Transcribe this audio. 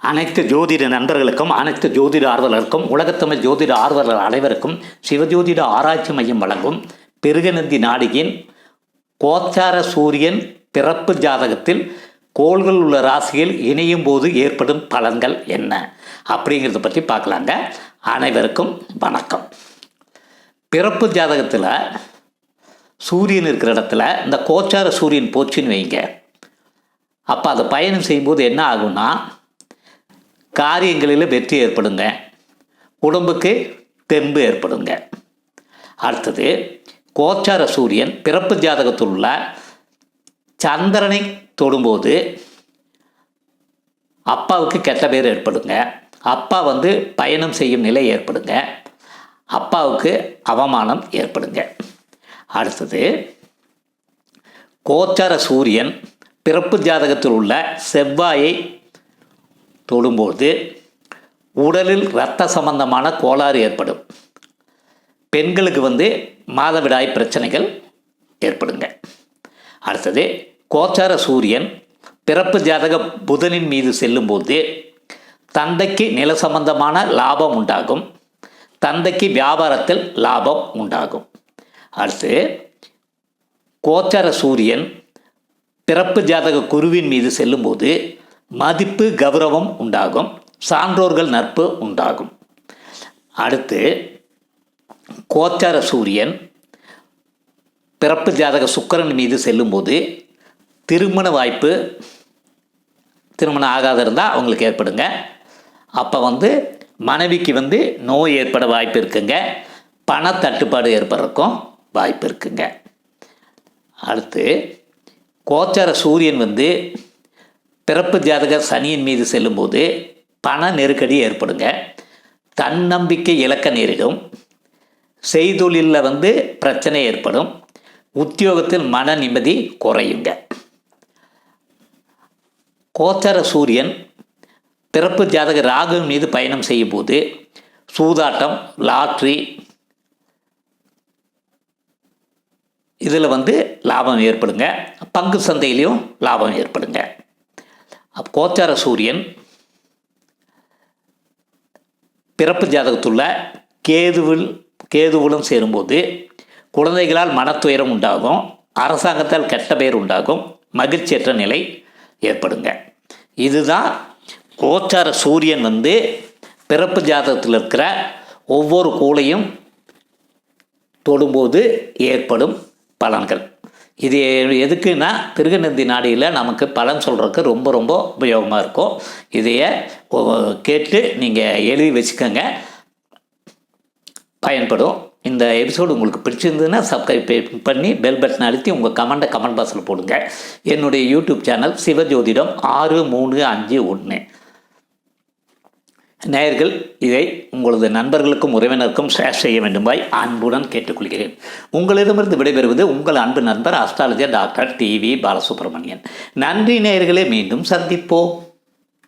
அனைத்து ஜோதிட நண்பர்களுக்கும் அனைத்து ஜோதிட ஆர்வலருக்கும் உலகத்தமிழ் ஜோதிட ஆர்வலர் அனைவருக்கும் சிவஜோதிட ஆராய்ச்சி மையம் வழங்கும் பிருகநந்தி நாடியின் கோச்சார சூரியன் பிறப்பு ஜாதகத்தில் கோள்கள் உள்ள ராசியில் இணையும் போது ஏற்படும் பலன்கள் என்ன அப்படிங்கிறத பற்றி பார்க்கலாங்க. அனைவருக்கும் வணக்கம். பிறப்பு ஜாதகத்தில் சூரியன் இருக்கிற இடத்துல இந்த கோச்சார சூரியன் போச்சுன்னு வைங்க. அப்போ அதை பயணம் செய்யும்போது என்ன ஆகும்னா, காரியங்களில் வெற்றி ஏற்படுங்க, உடம்புக்கு தெம்பு ஏற்படுங்க. அடுத்தது, கோச்சார சூரியன் பிறப்பு ஜாதகத்தில் உள்ள சந்திரனை தொடும்போது அப்பாவுக்கு கெட்ட பேர் ஏற்படுங்க. அப்பா பயணம் செய்யும் நிலை ஏற்படுங்க. அப்பாவுக்கு அவமானம் ஏற்படுங்க. அடுத்தது, கோச்சார சூரியன் பிறப்பு ஜாதகத்தில் உள்ள செவ்வாயை தொடும்போது உடலில் இரத்த சம்பந்தமான கோளாறு ஏற்படும். பெண்களுக்கு மாதவிடாய் பிரச்சனைகள் ஏற்படுங்க. அடுத்தது, கோச்சார சூரியன் பிறப்பு ஜாதக புதனின் மீது செல்லும்போது தந்தைக்கு நில சம்பந்தமான லாபம் உண்டாகும். தந்தைக்கு வியாபாரத்தில் லாபம் உண்டாகும். அடுத்து, கோச்சார சூரியன் பிறப்பு ஜாதக குருவின் மீது செல்லும்போது மதிப்பு கௌரவம் உண்டாகும். சான்றோர்கள் நட்பு உண்டாகும். அடுத்து, கோச்சார சூரியன் பிறப்பு ஜாதக சுக்கிரன் மீது செல்லும்போது திருமண வாய்ப்பு, திருமணம் ஆகாத இருந்தால் அவங்களுக்கு ஏற்படுங்க. அப்போ மனைவிக்கு நோய் ஏற்பட வாய்ப்பு இருக்குங்க. பண தட்டுப்பாடு ஏற்படுறதுக்கும் வாய்ப்பு இருக்குங்க. அடுத்து, கோச்சார சூரியன் பிறப்பு ஜாதக சனியின் மீது செல்லும்போது பண நெருக்கடி ஏற்படுங்க. தன்னம்பிக்கை இழக்க நேரிடும். செய்தொழிலில் பிரச்சனை ஏற்படும். உத்தியோகத்தில் மன நிம்மதி குறையுங்க. கோச்சார சூரியன் பிறப்பு ஜாதக ராகு மீது பயணம் செய்யும்போது சூதாட்டம், லாட்ரி இதில் லாபம் ஏற்படுங்க. பங்கு சந்தையிலையும் லாபம் ஏற்படுங்க. கோச்சார சூரியன் பிறப்பு ஜாதகத்துள்ள கேதுவுடன் சேரும்போது குழந்தைகளால் மனத்துயரம் உண்டாகும். அரசாங்கத்தால் கெட்ட பெயர் உண்டாகும். மகிழ்ச்சியற்ற நிலை ஏற்படுங்க. இதுதான் கோச்சார சூரியன் பிறப்பு ஜாதகத்தில் இருக்கிற ஒவ்வொரு கோளையும் தொடும்போது ஏற்படும் பலன்கள். இது எதுக்குன்னா, பிருகநந்தி நாடியில் நமக்கு பலன் சொல்கிறதுக்கு ரொம்ப ரொம்ப உபயோகமாக இருக்கும். இதைய கேட்டு நீங்கள் எழுதி வச்சுக்கோங்க, பயன்படும். இந்த எபிசோடு உங்களுக்கு பிடிச்சிருந்ததுன்னா சப்ஸ்கிரைப் பண்ணி பெல் பட்டன் அழுத்தி உங்கள் கமெண்ட் பாக்ஸில் போடுங்க. என்னுடைய யூடியூப் சேனல் சிவஜோதிடம் 6351. நேயர்கள் இதை உங்களது நண்பர்களுக்கும் உறவினருக்கும் ஷேர் செய்ய வேண்டுமாய் அன்புடன் கேட்டுக்கொள்கிறேன். உங்களிடமிருந்து விடைபெறுவது உங்கள் அன்பு நண்பர் அஸ்ட்ராலஜர் டாக்டர் டிவி பாலசுப்ரமணியன். நன்றி நேயர்களே, மீண்டும் சந்திப்போம்.